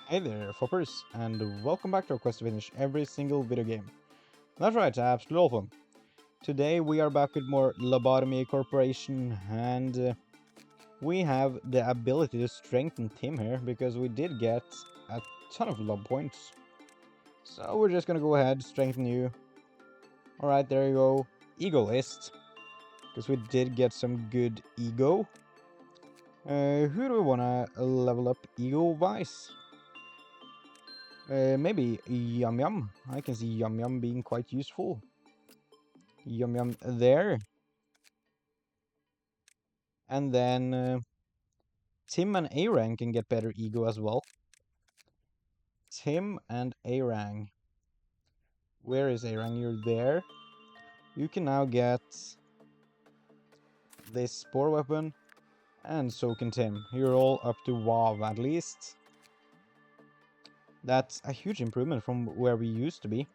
Hey there, Foppers, and welcome back to our quest to finish every single video game. That's right, absolutely all of them. Today we are back with more Lobotomy Corporation, and we have the ability to strengthen Tim here, because we did get a ton of lob points. So we're just gonna go ahead, strengthen you. Alright, there you go. Ego list, because we did get some good ego. Who do we wanna level up ego-wise? Maybe Yum Yum. I can see Yum Yum being quite useful. Yum Yum there. And then Tim and Arang can get better ego as well. Tim and Arang. Where is Arang? You're there. You can now get this spore weapon. And so can Tim. You're all up to WoW at least. That's a huge improvement from where we used to be.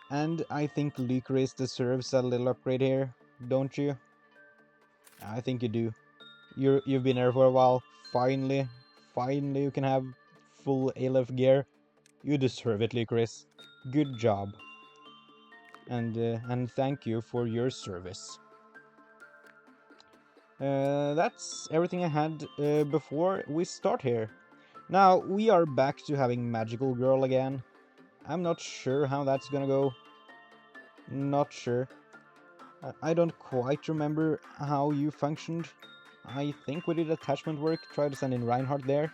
And I think Licorice deserves a little upgrade here, don't you? I think you do. You've been here for a while. Finally you can have full ALEPH gear. You deserve it, Licorice. Good job. And thank you for your service. That's everything I had before we start here. Now we are back to having Magical Girl again. I'm not sure how that's gonna go. Not sure. I don't quite remember how you functioned. I think we did attachment work. Try to send in Reinhardt there.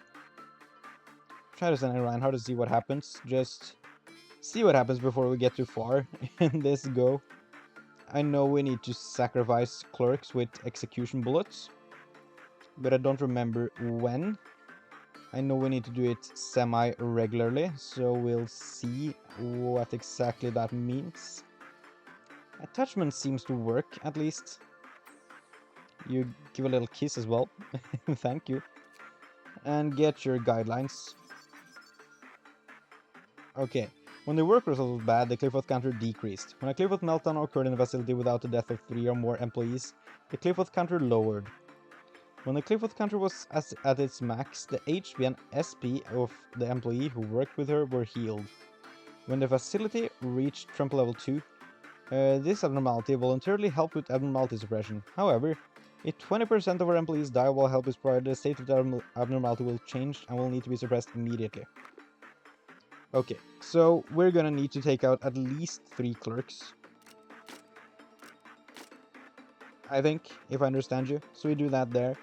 Try to send in Reinhardt to see what happens. Just see what happens before we get too far in this go. I know we need to sacrifice clerks with execution bullets, but I don't remember when. I know we need to do it semi-regularly, so we'll see what exactly that means. Attachment seems to work, at least. You give a little kiss as well. Thank you. And get your guidelines. Okay. When the work result was bad, the Clifford counter decreased. When a Clifford meltdown occurred in a facility without the death of 3 or more employees, the Clifford counter lowered. When the Clifford counter was at its max, the HP and SP of the employee who worked with her were healed. When the facility reached trample level 2, this abnormality voluntarily helped with abnormality suppression. However, if 20% of our employees die while help is provided, the state of the abnormality will change and will need to be suppressed immediately. Okay, so we're gonna need to take out at least 3 clerks. I think, if I understand you. So we do that there.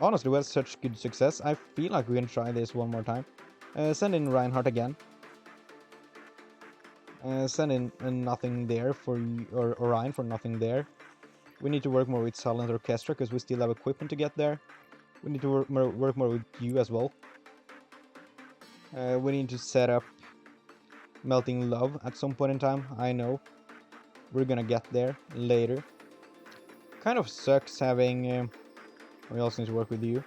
Honestly, we had such good success. I feel like we can try this one more time. Send in Reinhardt again. Send in nothing there for or Orion for nothing there. We need to work more with Silent Orchestra because we still have equipment to get there. We need to work more with you as well. We need to set up Melting Love at some point in time. I know. We're gonna get there later. Kind of sucks having... we also need to work with you.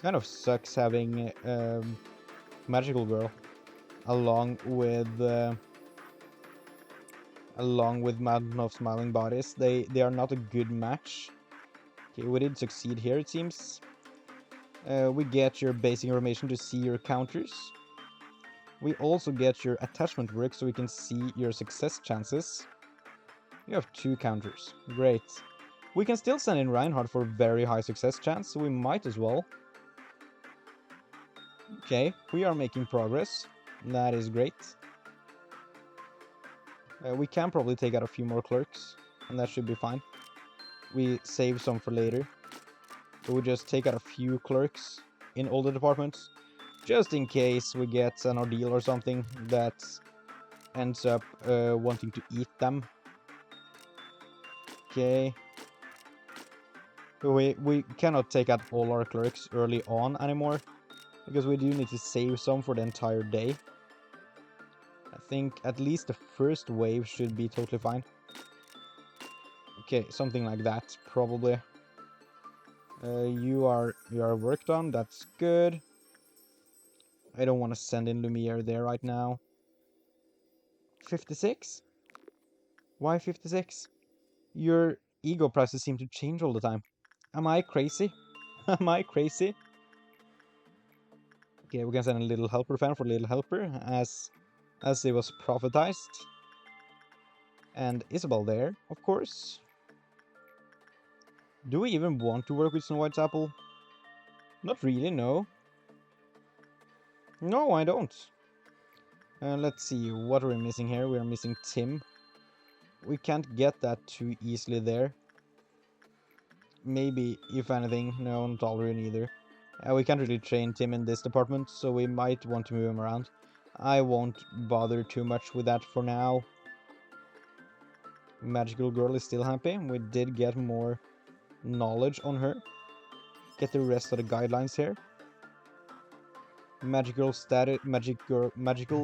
Kind of sucks having Magical Girl along with Mountain of Smiling Bodies. They are not a good match. Okay, we did succeed here, it seems. We get your basic information to see your counters. We also get your attachment work so we can see your success chances. You have 2 counters. Great. We can still send in Reinhardt for very high success chance, so we might as well. Okay, we are making progress. That is great. We can probably take out a few more clerks, and that should be fine. We save some for later. So we just take out a few clerks in all the departments, just in case we get an ordeal or something that ends up wanting to eat them. Okay. We cannot take out all our clerks early on anymore, because we do need to save some for the entire day. I think at least the first wave should be totally fine. Okay, something like that, probably. You are worked on, that's good. I don't want to send in Lumiere there right now. 56? Why 56? Your ego prices seem to change all the time. Am I crazy? Am I crazy? Okay, we can send a little helper fan for little helper, as it was prophetized. And Isabel there, of course. Do we even want to work with Snow White's apple? Not really, no. No, I don't. Let's see, what are we missing here? We are missing Tim. We can't get that too easily there. Maybe, if anything, no, not Alrian either. We can't really train Tim in this department, so we might want to move him around. I won't bother too much with that for now. Magical Girl is still happy. We did get more knowledge on her. Get the rest of the guidelines here. Magical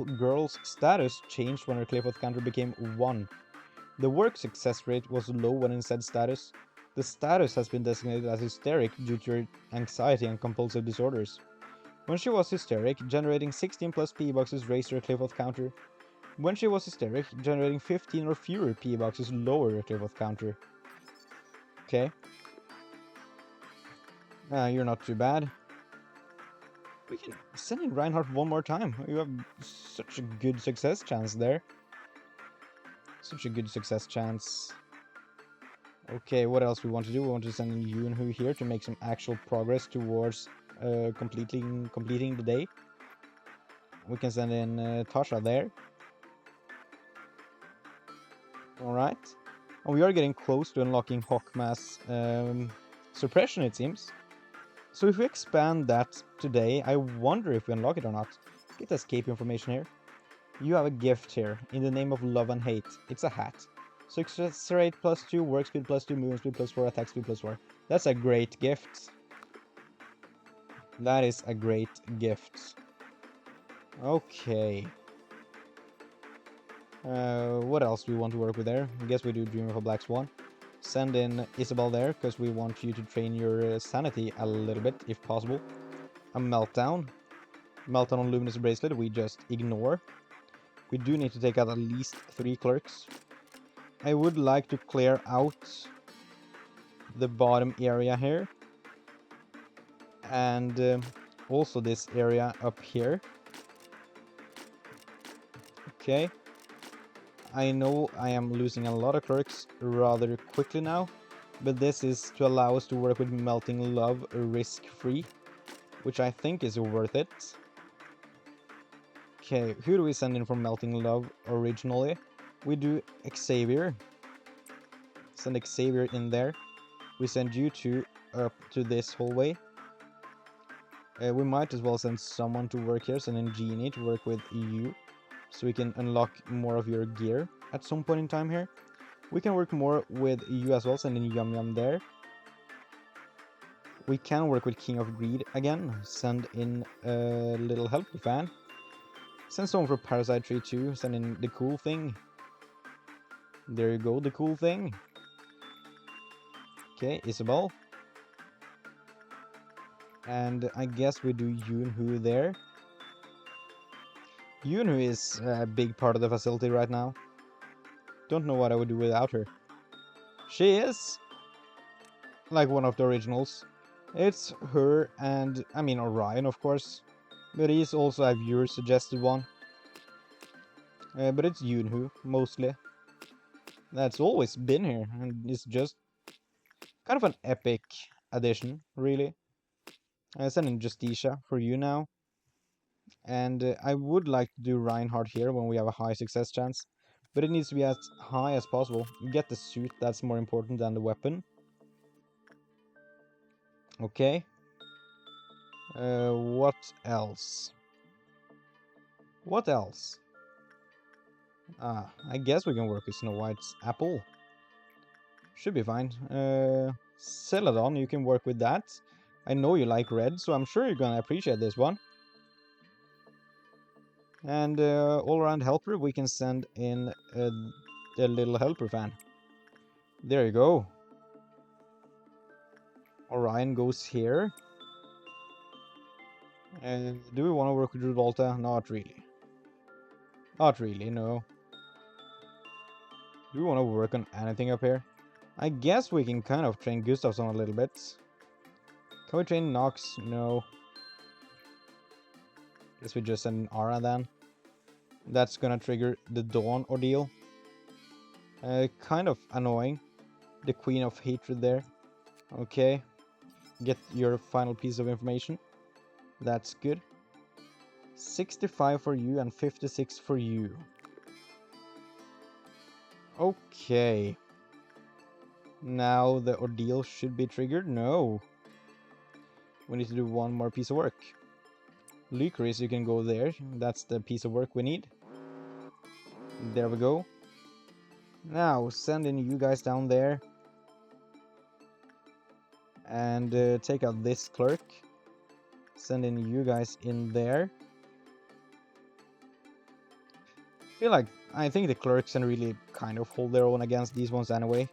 Girl's status changed when her Clayforth counter became 1. The work success rate was low when in said status. The status has been designated as hysteric due to her anxiety and compulsive disorders. When she was hysteric, generating 16 plus P boxes raised her Clayforth counter. When she was hysteric, generating 15 or fewer P boxes lowered her Clayforth counter. Okay. You're not too bad. We can send in Reinhardt one more time. You have such a good success chance there. Such a good success chance. Okay, what else we want to do? We want to send in Yunhu here to make some actual progress towards completing the day. We can send in Tasha there. Alright. And we are getting close to unlocking Hawkmass suppression, it seems. So if we expand that today, I wonder if we unlock it or not. Get escape information here. You have a gift here, in the name of love and hate. It's a hat. Success rate +2, work speed +2, movement speed +4, attack speed +4. That's a great gift. That is a great gift. Okay. What else do we want to work with there? I guess we do Dream of a Black Swan. Send in Isabel there, because we want you to train your sanity a little bit, if possible. A meltdown. Meltdown on Luminous Bracelet, we just ignore. We do need to take out at least 3 clerks. I would like to clear out the bottom area here. And also this area up here. Okay. I know I am losing a lot of clerks rather quickly now, but this is to allow us to work with Melting Love risk-free, which I think is worth it. Okay, who do we send in for Melting Love originally? We do Xavier. Send Xavier in there. We send you two up to this hallway. We might as well send someone to work here, send in Genie to work with you, so we can unlock more of your gear at some point in time here. We can work more with you as well, send in Yum Yum there. We can work with King of Greed again, send in a little helper fan. Send someone for Parasite Tree 2, send in the cool thing. There you go, the cool thing. Okay, Isabel. And I guess we do Yunhu there. Yunhu is a big part of the facility right now. Don't know what I would do without her. She is like one of the originals. It's her and, I mean, Orion, of course. But he's also a viewer suggested one. But it's Yunhu, mostly. That's always been here, and it's just kind of an epic addition, really. I send in Justicia for you now. And I would like to do Reinhardt here when we have a high success chance. But it needs to be as high as possible. Get the suit, that's more important than the weapon. Okay. What else? What else? I guess we can work with Snow White's apple. Should be fine. Celadon, you can work with that. I know you like red, so I'm sure you're gonna appreciate this one. And all-around helper, we can send in the little helper fan. There you go. Orion goes here. And do we want to work with Revolta? Not really. Not really, no. Do we want to work on anything up here? I guess we can kind of train Gustafsson a little bit. Can we train Nox? No. Guess we just send an Aura then. That's gonna trigger the Dawn ordeal. Kind of annoying. The Queen of Hatred there. Okay. Get your final piece of information. That's good. 65 for you and 56 for you. Okay. Now the ordeal should be triggered. No. We need to do one more piece of work. Licorice, you can go there. That's the piece of work we need. There we go. Now, send in you guys down there. And take out this clerk. Send in you guys in there. I think the clerks can really kind of hold their own against these ones anyway.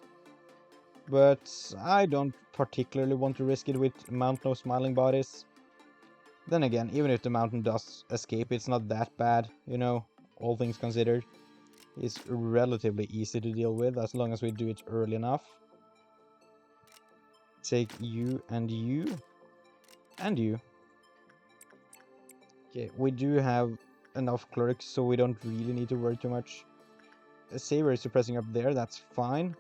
But I don't particularly want to risk it with Mountain of Smiling Bodies. Then again, even if the mountain does escape, it's not that bad, you know, all things considered. It's relatively easy to deal with as long as we do it early enough. Take you and you. And you. Okay, we do have enough clerks, so we don't really need to worry too much. A saber is suppressing up there, that's fine.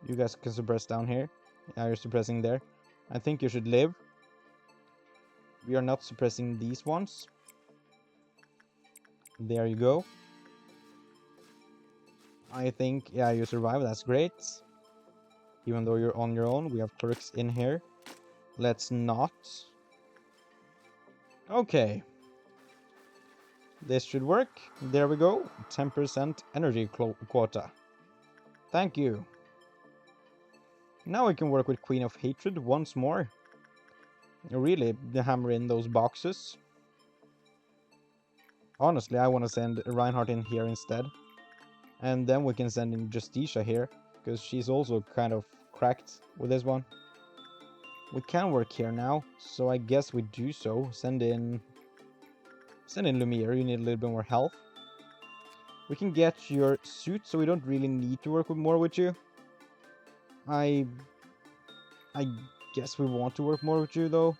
You guys can suppress down here. Yeah, you're suppressing there. I think you should live. We are not suppressing these ones. There you go. I think, yeah, you survive, that's great. Even though you're on your own, we have clerks in here. Let's not. Okay. This should work. There we go. 10% energy quota. Thank you. Now we can work with Queen of Hatred once more. Really, hammer in those boxes. Honestly, I want to send Reinhardt in here instead. And then we can send in Justicia here, because she's also kind of cracked with this one. We can work here now, so I guess we do so. Send in Lumiere, you need a little bit more health. We can get your suit, so we don't really need to work more with you. I guess we want to work more with you, though.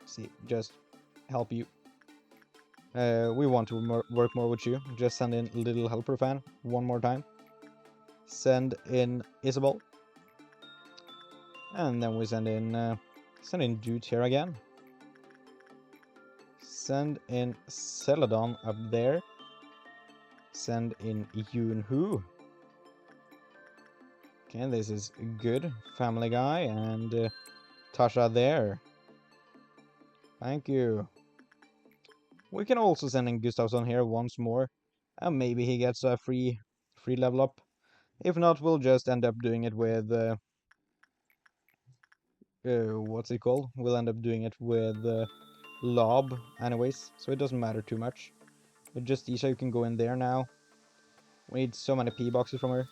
See, just help you. We want to work more with you. Just send in Little Helper Fan one more time. Send in Isabel. And then we send in Dude here again. Send in Celadon up there. Send in Yoon-Hoo. Okay, this is good. Family Guy and Tasha there. Thank you. We can also send in Gustafsson here once more. And maybe he gets a free level up. If not, we'll just end up doing it with... what's it called? We'll end up doing it with Lob anyways. So it doesn't matter too much. But just Isha, you can go in there now. We need so many P boxes from her.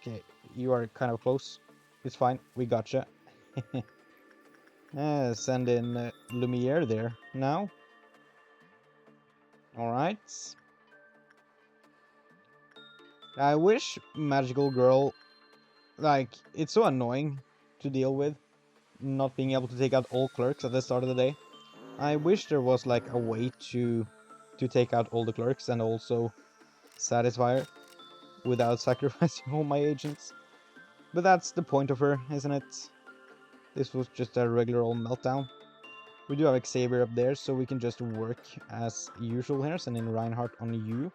Okay, you are kind of close. It's fine, we gotcha. Send in Lumiere there now. Alright. I wish Magical Girl... it's so annoying to deal with. Not being able to take out all clerks at the start of the day. I wish there was, a way to take out all the clerks and also satisfy her without sacrificing all my agents. But that's the point of her, isn't it? This was just a regular old meltdown. We do have Xavier up there, so we can just work as usual here. Send in Reinhardt on you.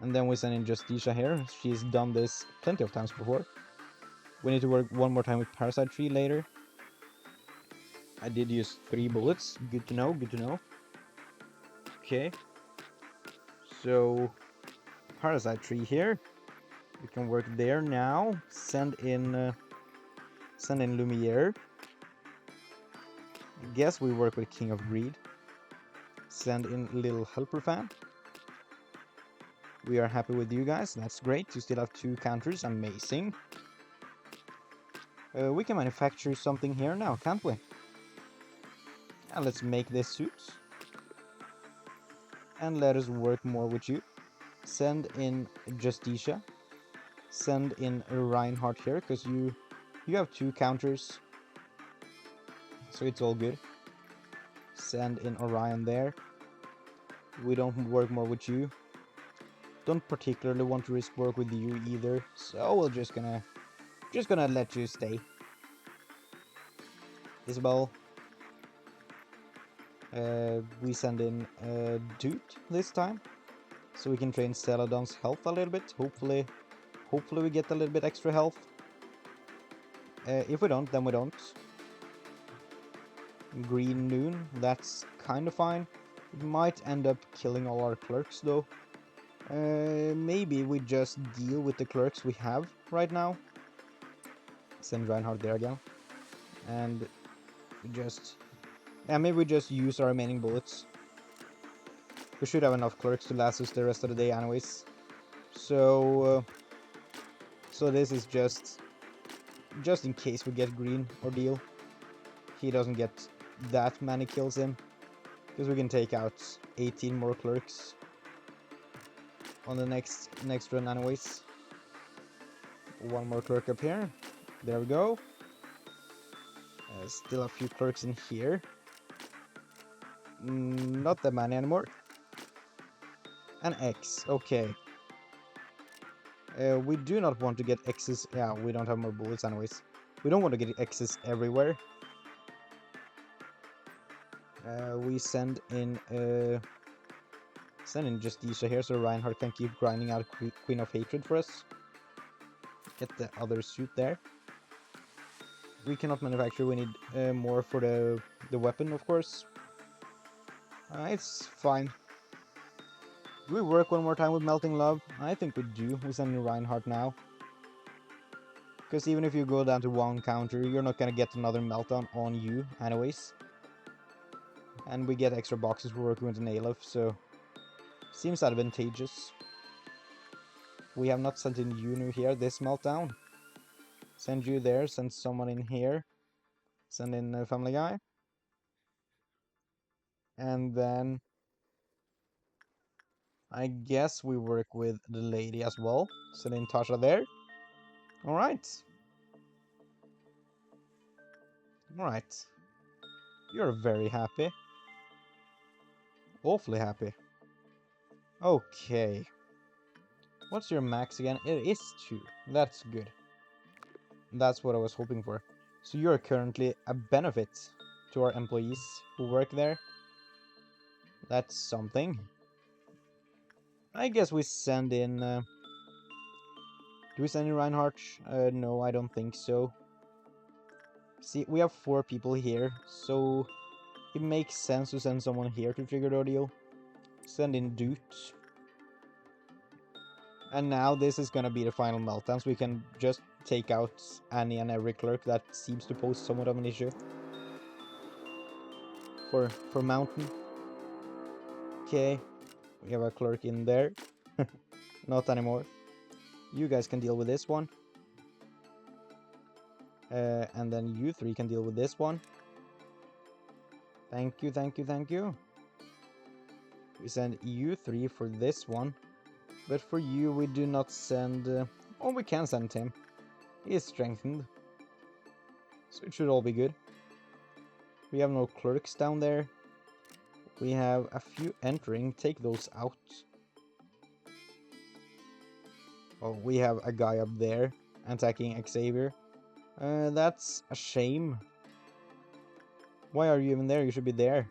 And then we send in Justicia here. She's done this plenty of times before. We need to work one more time with Parasite Tree later. I did use 3 bullets. Good to know, good to know. Okay. So, Parasite Tree here. We can work there now. Send in Lumiere. I guess we work with King of Greed. Send in Little Helper Fan. We are happy with you guys. That's great. You still have 2 counters. Amazing. We can manufacture something here now, can't we? And let's make this suit. And let us work more with you. Send in Justicia. Send in Reinhardt here, because you have 2 counters. So it's all good. Send in Orion there. We don't work more with you. Don't particularly want to risk work with you either, so we're just gonna let you stay. Isabel. We send in Dude this time, so we can train Celadon's health a little bit. Hopefully we get a little bit extra health. If we don't, then we don't. Green Noon, that's kind of fine. It might end up killing all our clerks though. Maybe we just deal with the clerks we have right now. Send Reinhardt there again. And we just... yeah, maybe we just use our remaining bullets. We should have enough clerks to last us the rest of the day anyways. So this is just in case we get green ordeal. He doesn't get that many kills in. Because we can take out 18 more clerks on the next run anyways. One more clerk up here. There we go. Still a few clerks in here. Not that many anymore. An X, okay. We do not want to get X's. Yeah, we don't have more bullets anyways. We don't want to get X's everywhere. We send in Justicia here so Reinhardt can keep grinding out Queen of Hatred for us. Get the other suit there. We cannot manufacture, we need more for the weapon, of course. It's fine. Do we work one more time with Melting Love? I think we do. We send in Reinhardt now. Because even if you go down to one counter, you're not gonna get another meltdown on you anyways. And we get extra boxes for working with an ALEPH, so... seems advantageous. We have not sent in Yunu here, this meltdown. Send you there, send someone in here. Send in Family Guy. And then... I guess we work with the lady as well. Send in Tasha there. Alright. Alright. You're very happy. Awfully happy. Okay. What's your max again? It is 2. That's good. That's what I was hoping for. So you're currently a benefit to our employees who work there. That's something. I guess we send in... do we send in Reinhardt? No, I don't think so. See, we have 4 people here, so it makes sense to send someone here to trigger the ordeal. Send in Doot. And now this is gonna be the final meltdowns. We can just take out any and every clerk that seems to pose somewhat of an issue. For Mountain. Okay. We have a clerk in there. Not anymore. You guys can deal with this one. And then you 3 can deal with this one. Thank you, thank you, thank you. We send you 3 for this one. But for you, we do not send... oh, we can send him. He is strengthened. So it should all be good. We have no clerks down there. We have a few entering. Take those out. Oh, we have a guy up there attacking Xavier. That's a shame. Why are you even there? You should be there.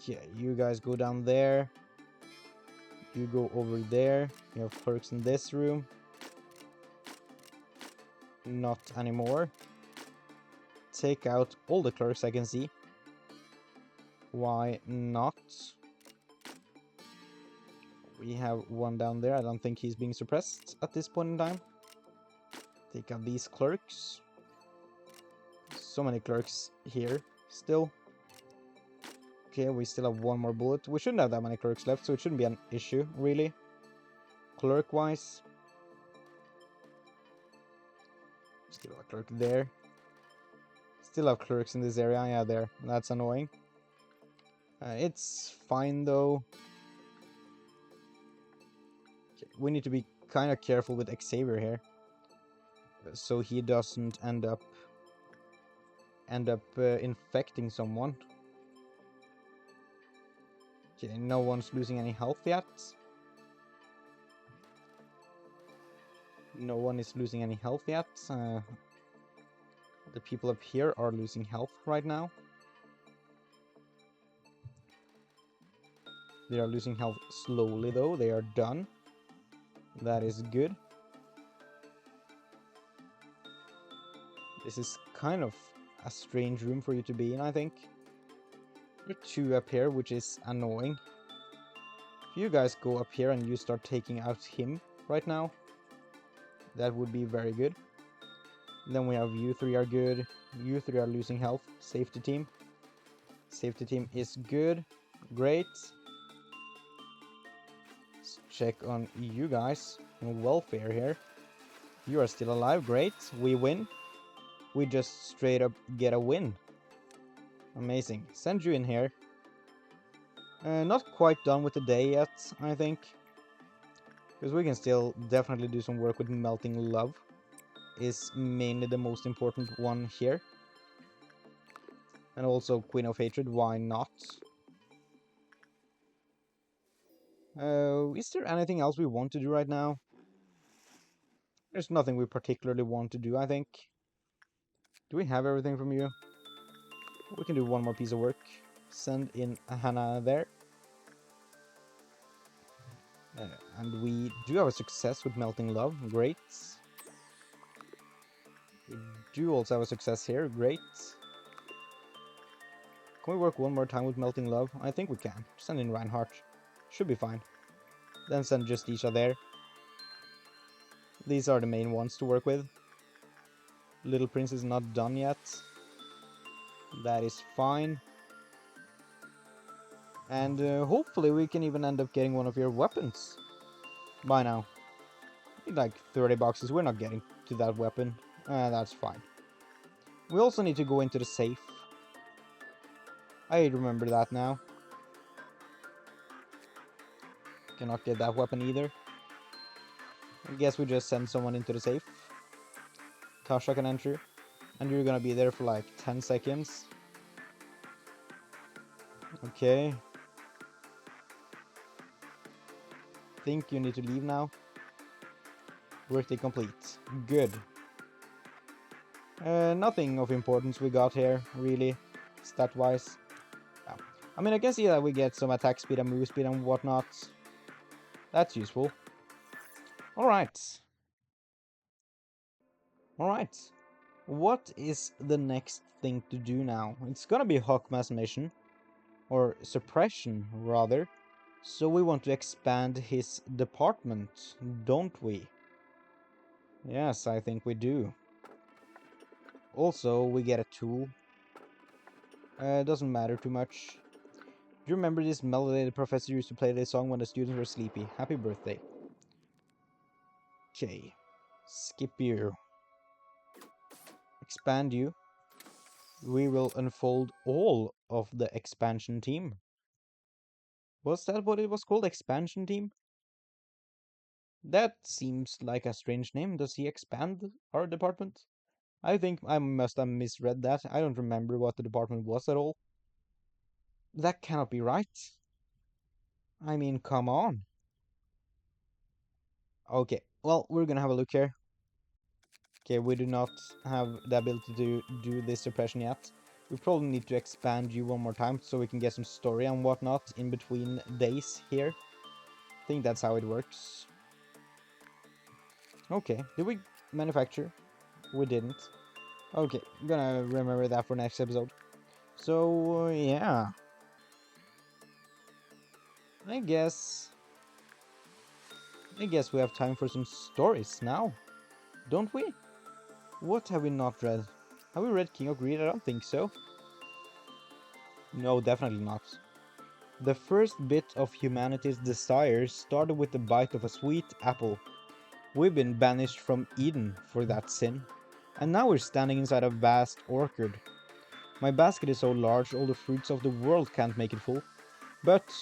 Yeah, you guys go down there. You go over there. You have clerks in this room. Not anymore. Take out all the clerks I can see. Why not? We have one down there. I don't think he's being suppressed at this point in time. Take out these clerks. So many clerks here still. Okay, we still have one more bullet. We shouldn't have that many clerks left, so it shouldn't be an issue, really. Clerk-wise. Still have a clerk there. Still have clerks in this area. Yeah, there. That's annoying. It's fine, though. Okay, we need to be kind of careful with Xavier here. So he doesn't end up end up infecting someone. Okay, no one's losing any health yet. No one is losing any health yet. The people up here are losing health right now. They are losing health slowly though. They are done. That is good. This is kind of a strange room for you to be in, I think. There are two up here, which is annoying. If you guys go up here and you start taking out him right now, that would be very good. Then we have you three are good. You three are losing health. Safety team. Safety team is good. Great. Let's check on you guys. Welfare here. You are still alive. Great. We win. We just straight up get a win. Amazing. Send you in here. Not quite done with the day yet, I think. Because we can still definitely do some work with Melting Love. Is mainly the most important one here. And also Queen of Hatred, why not? Is there anything else we want to do right now? There's nothing we particularly want to do, I think. Do we have everything from you? We can do one more piece of work. Send in Hannah there. And we do have a success with Melting Love. Great. We do also have a success here. Great. Can we work one more time with Melting Love? I think we can. Send in Reinhardt. Should be fine. Then send Justicia there. These are the main ones to work with. Little Prince is not done yet. That is fine. And hopefully we can even end up getting one of your weapons by now. Like 30 boxes, we're not getting to that weapon. That's fine. We also need to go into the safe. I remember that now. Cannot get that weapon either. I guess we just send someone into the safe. Tasha can enter. And you're gonna be there for like 10 seconds. Okay. Think you need to leave now. Workday complete. Good. Nothing of importance we got here, really, stat-wise. Yeah. I mean, I can see that we get some attack speed and move speed and whatnot. That's useful. Alright. Alright. What is the next thing to do now? It's gonna be Hawkmass mission. Or suppression, rather. So we want to expand his department, don't we? Yes, I think we do. Also, we get a tool. Doesn't matter too much. Do you remember this melody the professor used to play this song when the students were sleepy? Happy birthday. Okay. Skip you. Expand you. We will unfold all of the expansion team. Was that what it was called? Expansion team? That seems like a strange name. Does he expand our department? I think I must have misread that. I don't remember what the department was at all. That cannot be right. I mean, come on. Okay, well, we're gonna have a look here. Okay, we do not have the ability to do this suppression yet. We probably need to expand you one more time so we can get some story and whatnot in between days here. I think that's how it works. Okay, did we manufacture? We didn't. Okay, I'm gonna remember that for next episode. So, yeah. I guess we have time for some stories now, don't we? What have we not read? Have we read King of Greed? I don't think so. No, definitely not. The first bit of humanity's desires started with the bite of a sweet apple. We've been banished from Eden for that sin, and now we're standing inside a vast orchard. My basket is so large all the fruits of the world can't make it full. But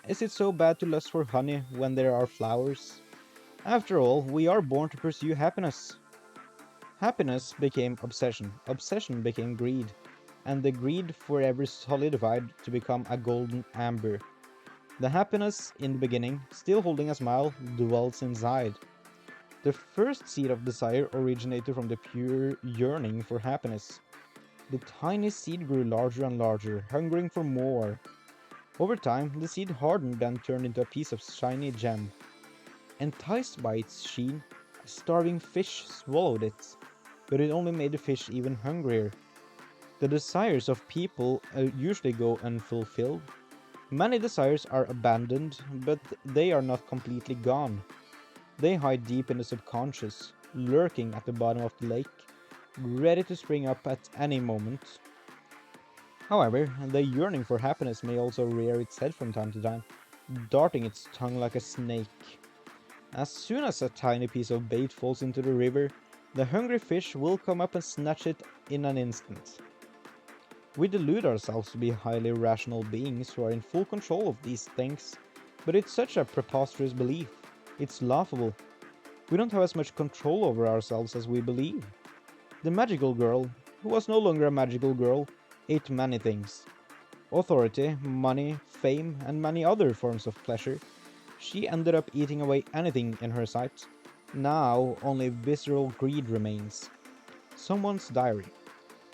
is it so bad to lust for honey when there are flowers? After all, we are born to pursue happiness. Happiness became obsession. Obsession became greed. and the greed forever solidified to become a golden amber. The happiness in the beginning, still holding a smile, dwells inside. The first seed of desire originated from the pure yearning for happiness. The tiny seed grew larger and larger, hungering for more. Over time, the seed hardened and turned into a piece of shiny gem. Enticed by its sheen, a starving fish swallowed it, but it only made the fish even hungrier. The desires of people usually go unfulfilled. Many desires are abandoned, but they are not completely gone. They hide deep in the subconscious, lurking at the bottom of the lake, ready to spring up at any moment. However, the yearning for happiness may also rear its head from time to time, darting its tongue like a snake. As soon as a tiny piece of bait falls into the river, the hungry fish will come up and snatch it in an instant. We delude ourselves to be highly rational beings who are in full control of these things, but it's such a preposterous belief. It's laughable. We don't have as much control over ourselves as we believe. The magical girl, who was no longer a magical girl, ate many things. Authority, money, fame, and many other forms of pleasure. She ended up eating away anything in her sight. Now only visceral greed remains. Someone's diary.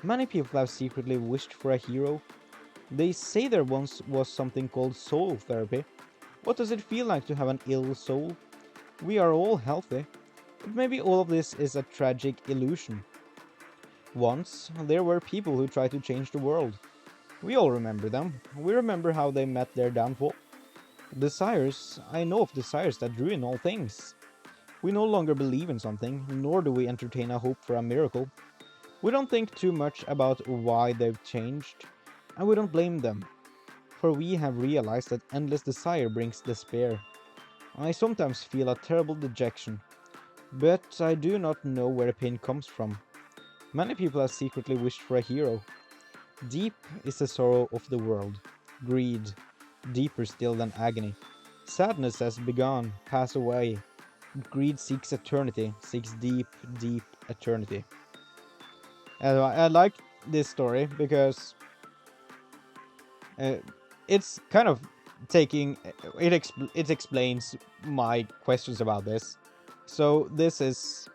Many people have secretly wished for a hero. They say there once was something called soul therapy. What does it feel like to have an ill soul? We are all healthy, but maybe all of this is a tragic illusion. Once, there were people who tried to change the world. We all remember them. We remember how they met their downfall. Desires, I know of desires that ruin all things. We no longer believe in something, nor do we entertain a hope for a miracle. We don't think too much about why they've changed, and we don't blame them, for we have realized that endless desire brings despair. I sometimes feel a terrible dejection, but I do not know where the pain comes from. Many people have secretly wished for a hero. Deep is the sorrow of the world. Greed, deeper still than agony. Sadness has begun, pass away. Greed seeks eternity, seeks deep, deep eternity. And I like this story because uh, it's kind of taking it explains my questions about this. So this is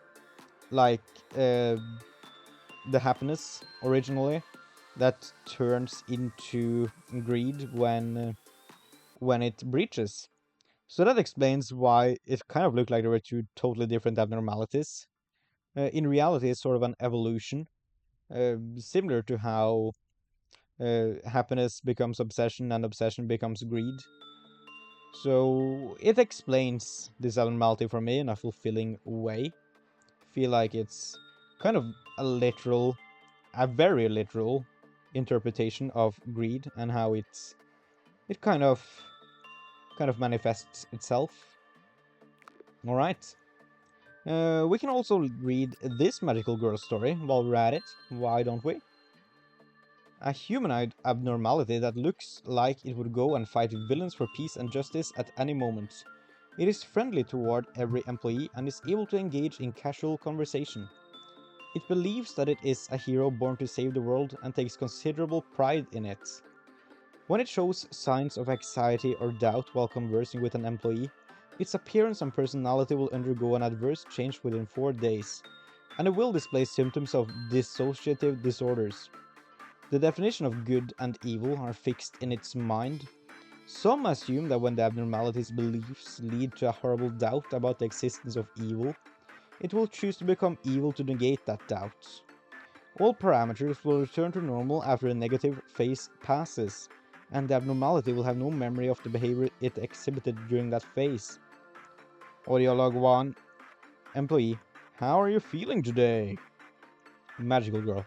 like uh, the happiness originally that turns into greed when it breaches. So that explains why it kind of looked like there were two totally different abnormalities. In reality, it's sort of an evolution, similar to how happiness becomes obsession and obsession becomes greed. So it explains this abnormality for me in a fulfilling way. Feel like it's kind of a very literal interpretation of greed and how it kind of manifests itself. All right. We can also read this magical girl story while we're at it. Why don't we? A humanoid abnormality that looks like it would go and fight villains for peace and justice at any moment. It is friendly toward every employee and is able to engage in casual conversation. It believes that it is a hero born to save the world and takes considerable pride in it. When it shows signs of anxiety or doubt while conversing with an employee, its appearance and personality will undergo an adverse change within 4 days, and it will display symptoms of dissociative disorders. The definition of good and evil are fixed in its mind. Some assume that when the abnormality's beliefs lead to a horrible doubt about the existence of evil, it will choose to become evil to negate that doubt. All parameters will return to normal after the negative phase passes, and the abnormality will have no memory of the behavior it exhibited during that phase. Audio log 1. Employee. How are you feeling today? Magical girl.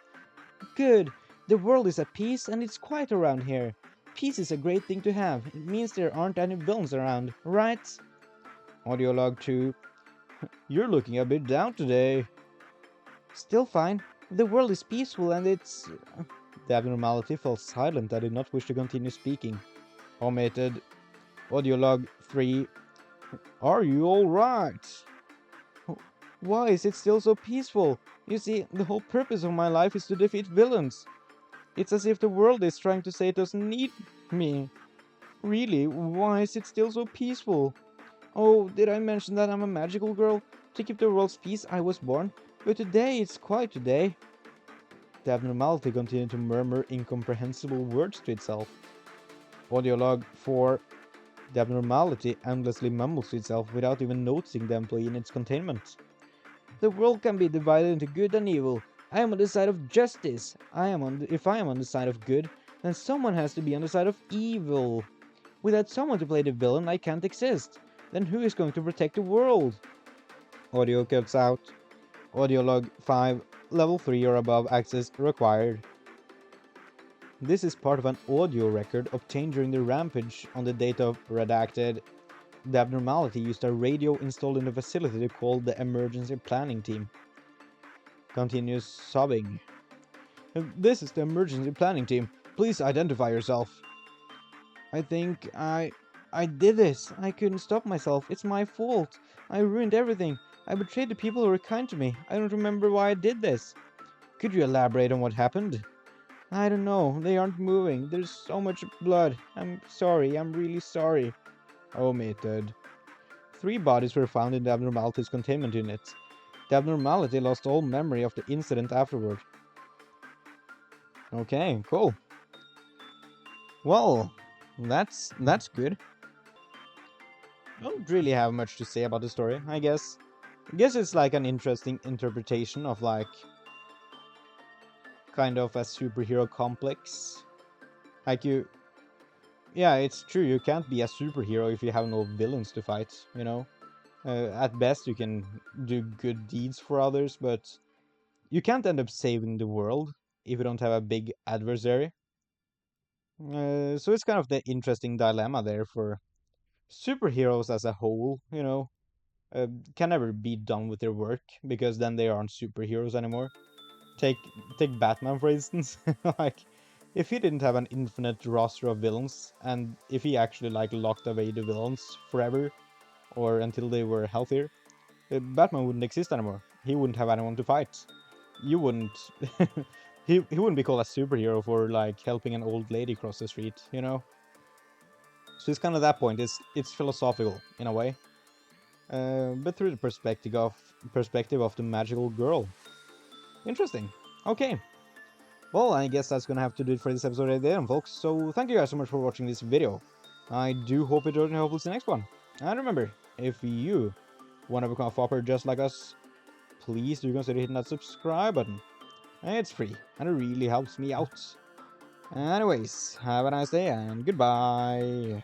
Good. The world is at peace and it's quiet around here. Peace is a great thing to have. It means there aren't any villains around, right? Audio log 2. You're looking a bit down today. Still fine. The world is peaceful and it's... The abnormality fell silent and did not wish to continue speaking. Omitted. Audio log 3. Are you alright? Why is it still so peaceful? You see, the whole purpose of my life is to defeat villains. It's as if the world is trying to say it doesn't need me. Really, why is it still so peaceful? Oh, did I mention that I'm a magical girl? To keep the world's peace I was born. But today it's quiet today. The abnormality continued to murmur incomprehensible words to itself. Audio log 4. The abnormality endlessly mumbles to itself without even noticing the employee in its containment. The world can be divided into good and evil. I am on the side of justice. If I am on the side of good, then someone has to be on the side of evil. Without someone to play the villain, I can't exist. Then who is going to protect the world? Audio cuts out. Audio log 5. Level 3 or above access required. This is part of an audio record obtained during the rampage on the date of redacted. The abnormality used a radio installed in the facility called the emergency planning team. Continues sobbing. This is the emergency planning team. Please identify yourself. I think I did this. I couldn't stop myself. It's my fault. I ruined everything. I betrayed the people who were kind to me. I don't remember why I did this. Could you elaborate on what happened? I don't know. They aren't moving. There's so much blood. I'm sorry. I'm really sorry. Omitted. 3 bodies were found in the abnormality's containment unit. The abnormality lost all memory of the incident afterward. Okay, cool. Well, that's good. I don't really have much to say about the story, I guess. I guess it's like an interesting interpretation of like kind of a superhero complex. Like yeah, it's true, you can't be a superhero if you have no villains to fight, you know? At best you can do good deeds for others, but you can't end up saving the world if you don't have a big adversary. So it's kind of the interesting dilemma there for superheroes as a whole, you know, can never be done with their work because then they aren't superheroes anymore. Take take Batman for instance. Like, if he didn't have an infinite roster of villains, and if he actually like locked away the villains forever or until they were healthier, Batman wouldn't exist anymore. He wouldn't have anyone to fight. You wouldn't. He wouldn't be called a superhero for like helping an old lady cross the street, you know. So it's kind of that point. It's philosophical in a way, but through the perspective of the magical girl. Interesting. Okay. Well, I guess that's gonna have to do it for this episode right there, folks. So thank you guys so much for watching this video. I do hope you enjoyed and I hope we'll see the next one. And remember, if you want to become a fopper just like us, please do consider hitting that subscribe button. It's free, and it really helps me out. Anyways, have a nice day, and goodbye.